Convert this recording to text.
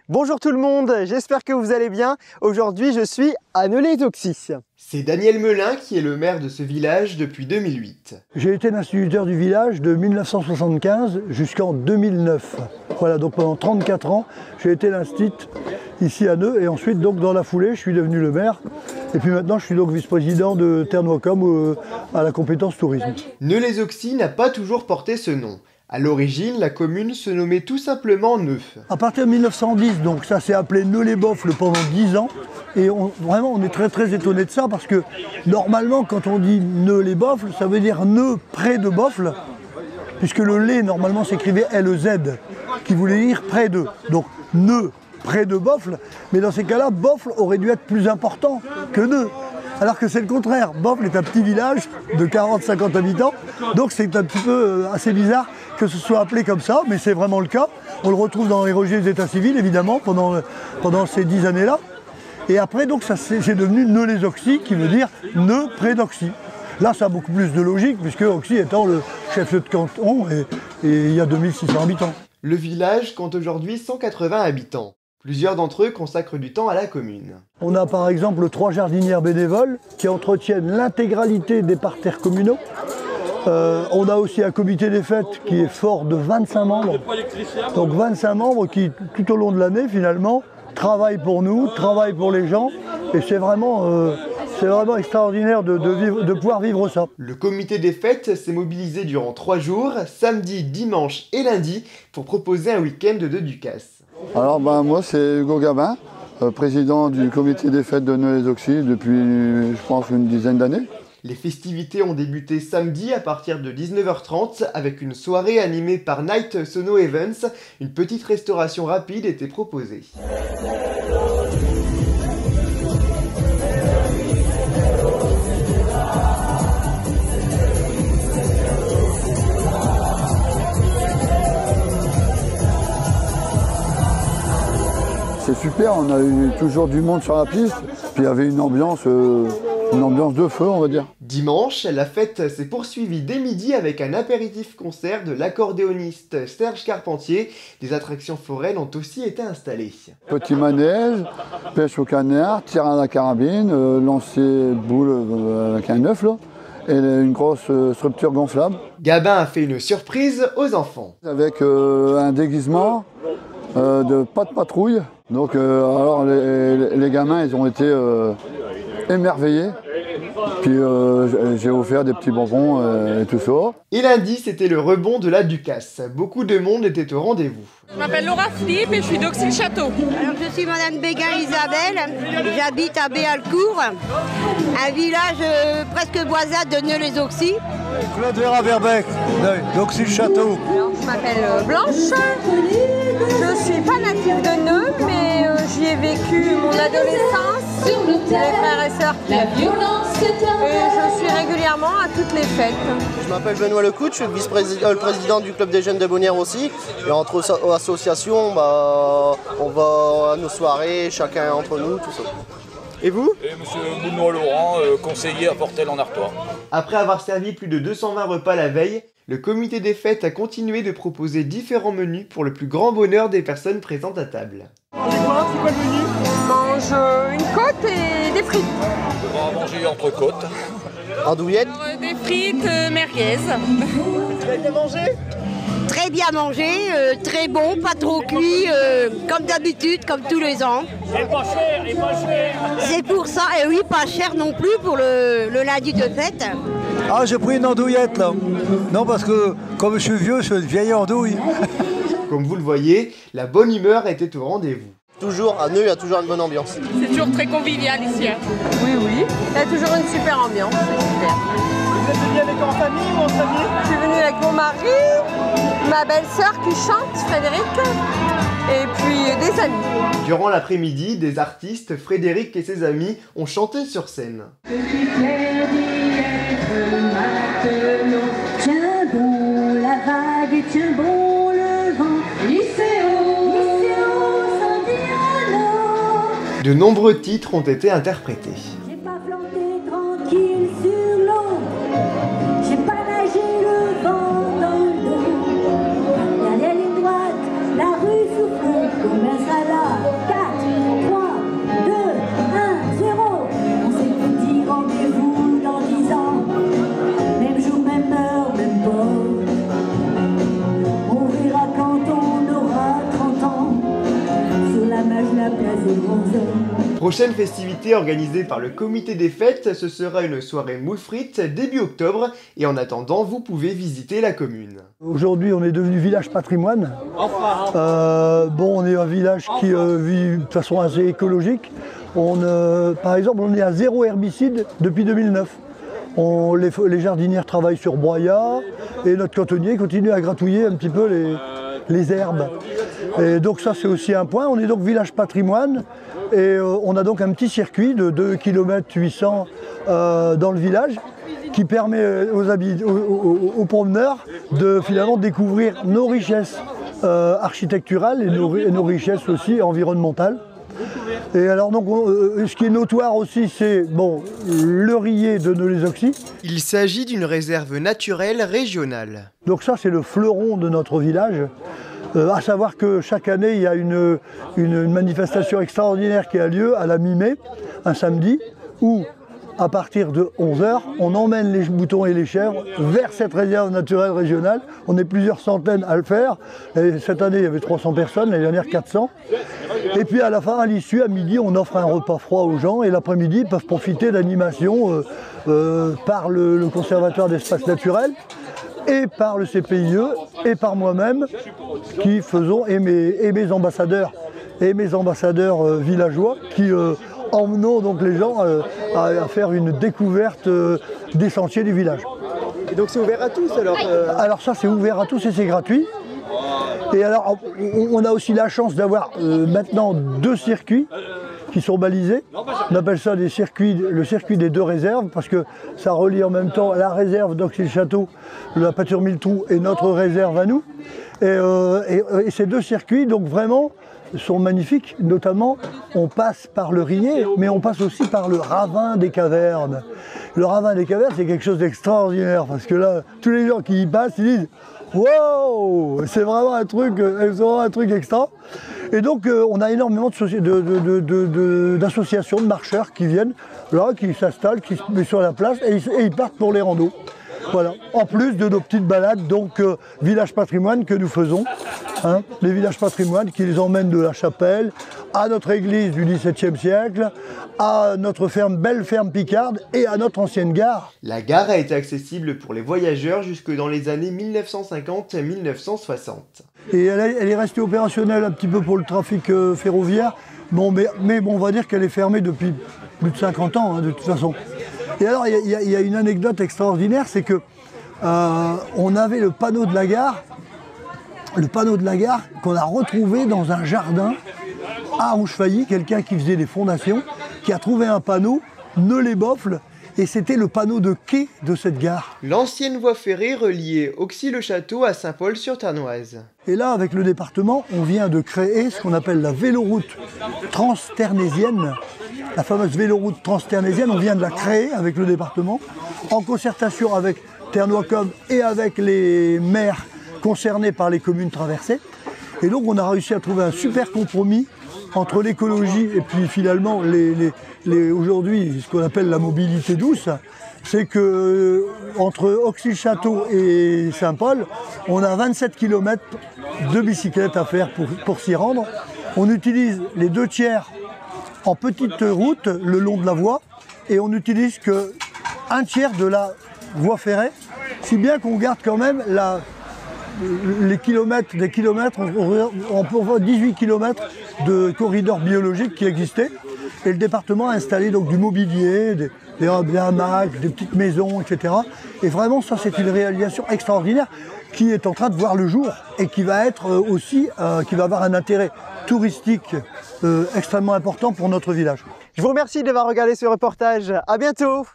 Bonjour tout le monde, j'espère que vous allez bien. Aujourd'hui, je suis à Nolay-les-Auxy. C'est Daniel Melin qui est le maire de ce village depuis 2008. J'ai été l'instituteur du village de 1975 jusqu'en 2009. Voilà, donc pendant 34 ans, j'ai été l'institut ici à Neu et ensuite, donc dans la foulée, je suis devenu le maire. Et puis maintenant, je suis donc vice-président de Ternouacom à la compétence tourisme. Nolay-les-Auxy n'a pas toujours porté ce nom. À l'origine, la commune se nommait tout simplement Neu. À partir de 1910, donc ça s'est appelé Neu-les-Boffles pendant 10 ans. Et vraiment, on est très étonné de ça parce que normalement, quand on dit Neu-les-Boffles, ça veut dire Neu près de Boffles, puisque le lait, normalement, s'écrivait L-E-Z, qui voulait dire près de. Donc Neu près de Boffles, mais dans ces cas-là, Boffles aurait dû être plus important que Neu. Alors que c'est le contraire. Boffles est un petit village de 40-50 habitants, donc c'est un petit peu assez bizarre que ce soit appelé comme ça, mais c'est vraiment le cas. On le retrouve dans les registres d'état civil, évidemment, pendant ces 10 années-là. Et après, donc, c'est devenu Nolay-les-Auxy, qui veut dire Neu près d'Auxy. Là, ça a beaucoup plus de logique, puisque Auxy étant le chef-lieu de canton, et il y a 2600 habitants. Le village compte aujourd'hui 180 habitants. Plusieurs d'entre eux consacrent du temps à la commune. On a par exemple 3 jardinières bénévoles qui entretiennent l'intégralité des parterres communaux. On a aussi un comité des fêtes qui est fort de 25 membres. Donc 25 membres qui, tout au long de l'année, finalement, travaillent pour nous, travaillent pour les gens. Et c'est vraiment extraordinaire de pouvoir vivre ça. Le comité des fêtes s'est mobilisé durant 3 jours, samedi, dimanche et lundi, pour proposer un week-end de Ducasse. Alors moi c'est Hugo Gabin, président du comité des fêtes de Nolay-les-Auxy depuis je pense une dizaine d'années. Les festivités ont débuté samedi à partir de 19h30 avec une soirée animée par Night Sono Events. Une petite restauration rapide était proposée. C'est super, on a eu toujours du monde sur la piste, puis il y avait une ambiance de feu, on va dire. Dimanche, la fête s'est poursuivie dès midi avec un apéritif-concert de l'accordéoniste Serge Carpentier. Des attractions foraines ont aussi été installées. Petit manège, pêche au canard, tir à la carabine, lancer de boule avec un œuf là, et une grosse structure gonflable. Gabin a fait une surprise aux enfants. Avec un déguisement de pas de patrouille. Donc alors les gamins ils ont été émerveillés. Puis j'ai offert des petits bonbons et tout ça. Et lundi, c'était le rebond de la Ducasse. Beaucoup de monde était au rendez-vous. Je m'appelle Laura Philippe et je suis d'Auxy-le-Château. Alors je suis Madame Béguin Isabelle, j'habite à Béalcourt, un village presque voisin de Nolay-les-Auxy. Claude Vera Verbeck, d'Auxy-le-Château. Je m'appelle Blanche, je suis pas native de Neu, mais j'y ai vécu mon adolescence, mes frères et sœurs. Et je suis régulièrement à toutes les fêtes. Je m'appelle Benoît Lecoutre, je suis le président du club des jeunes de Bonnières aussi. Et entre associations, on va à nos soirées, chacun entre nous, tout ça. Et vous? Et monsieur Benoît Laurent, conseiller à Portel-en-Artois. Après avoir servi plus de 220 repas la veille, le comité des fêtes a continué de proposer différents menus pour le plus grand bonheur des personnes présentes à table. C'est quoi le menu? On mange une côte et des frites. On va manger entrecôte. Andouillette. Des frites merguez. Tu vas bien manger? Très bien mangé, très bon, pas trop cuit, comme d'habitude, comme tous les ans. Et pas cher, et pas cher. C'est pour ça, et oui, pas cher non plus pour le lundi de fête. Ah, j'ai pris une andouillette là. Non, parce que comme je suis vieux, je suis une vieille andouille. Comme vous le voyez, la bonne humeur était au rendez-vous. Toujours, à Neu, il y a toujours une bonne ambiance. C'est toujours très convivial ici. Oui, il y a toujours une super ambiance, c'est super. Vous êtes venu avec en famille ou en famille? Je suis venue avec mon mari, ma belle-sœur qui chante, Frédéric, et puis des amis. Durant l'après-midi, des artistes, Frédéric et ses amis, ont chanté sur scène. Tiens bon la vague, tiens bon le vent, Lycéo, sans dialogue. De nombreux titres ont été interprétés. J'ai pas planté tranquille sur l'eau, j'ai pas nagé le vent dans le dos. La ligne droite, la rue souffle comme un salade. la place des grands hommes. Prochaine festivité organisée par le comité des fêtes, ce sera une soirée moules frites début octobre et en attendant, vous pouvez visiter la commune. Aujourd'hui, on est devenu village patrimoine. On est un village qui vit de façon assez écologique. Par exemple, on est à 0 herbicide depuis 2009. Les jardinières travaillent sur broyat et notre cantonnier continue à gratouiller un petit peu les herbes. Et donc ça, c'est aussi un point. On est donc village patrimoine et on a donc un petit circuit de 2 km 800 dans le village qui permet aux promeneurs de finalement découvrir nos richesses architecturales et nos richesses aussi environnementales. Et alors donc, ce qui est notoire aussi, c'est le riet de Neu-les-Auxy. Il s'agit d'une réserve naturelle régionale. Donc ça, c'est le fleuron de notre village. À savoir que chaque année, il y a une manifestation extraordinaire qui a lieu à la mi-mai, un samedi, où à partir de 11 h, on emmène les moutons et les chèvres vers cette réserve naturelle régionale. On est plusieurs centaines à le faire. Et cette année, il y avait 300 personnes, l'année dernière 400. Et puis à la fin, à l'issue, à midi, on offre un repas froid aux gens et l'après-midi, ils peuvent profiter d'animations par le conservatoire d'espaces naturels et par le CPIE et par moi-même qui faisons et mes ambassadeurs villageois qui emmenons donc les gens à faire une découverte des sentiers du village. Et donc c'est ouvert à tous alors Alors ça, c'est ouvert à tous et c'est gratuit. Et alors on a aussi la chance d'avoir maintenant 2 circuits qui sont balisés. On appelle ça le circuit des 2 réserves parce que ça relie en même temps la réserve d'Auxy-le-Château, la pâture Mille-Trous et notre réserve à nous. Et ces 2 circuits donc vraiment sont magnifiques, notamment on passe par le riet, mais on passe aussi par le ravin des cavernes. Le ravin des cavernes, c'est quelque chose d'extraordinaire, parce que là, tous les gens qui y passent, ils disent « Wow !» C'est vraiment un truc extra. Et donc, on a énormément d'associations, de marcheurs qui viennent, là, qui s'installent, qui se mettent sur la place, et ils partent pour les randos. Voilà. En plus de nos petites balades, donc village patrimoine que nous faisons, les villages patrimoine qui les emmènent de la chapelle à notre église du XVIIe siècle, à notre belle ferme picarde et à notre ancienne gare. La gare a été accessible pour les voyageurs jusque dans les années 1950 et 1960. Et elle est restée opérationnelle un petit peu pour le trafic ferroviaire, mais on va dire qu'elle est fermée depuis plus de 50 ans de toute façon. Et alors, il y a une anecdote extraordinaire, c'est que on avait le panneau de la gare qu'on a retrouvé dans un jardin à Rouchefailly, quelqu'un qui faisait des fondations, qui a trouvé un panneau, Neu-les-Bofles, et c'était le panneau de quai de cette gare. L'ancienne voie ferrée reliait Auxy-le-Château à Saint-Paul-sur-Ternoise. Et là, avec le département, on vient de créer ce qu'on appelle la véloroute transternésienne. La fameuse véloroute transternésienne, on vient de la créer avec le département, en concertation avec Ternois-Com et avec les maires concernés par les communes traversées. Et donc on a réussi à trouver un super compromis entre l'écologie et puis finalement aujourd'hui ce qu'on appelle la mobilité douce. C'est que entre Auxy-le-Château et Saint-Paul, on a 27 km de bicyclette à faire pour s'y rendre. On utilise les 2 tiers en petite route le long de la voie et on n'utilise que 1/3 de la voie ferrée, si bien qu'on garde quand même des kilomètres, on peut avoir 18 km de corridors biologiques qui existaient. Et le département a installé donc du mobilier, des hamacs, des petites maisons, etc. Et vraiment, ça, c'est une réalisation extraordinaire qui est en train de voir le jour et qui va être aussi, qui va avoir un intérêt touristique extrêmement important pour notre village. Je vous remercie d'avoir regardé ce reportage. À bientôt!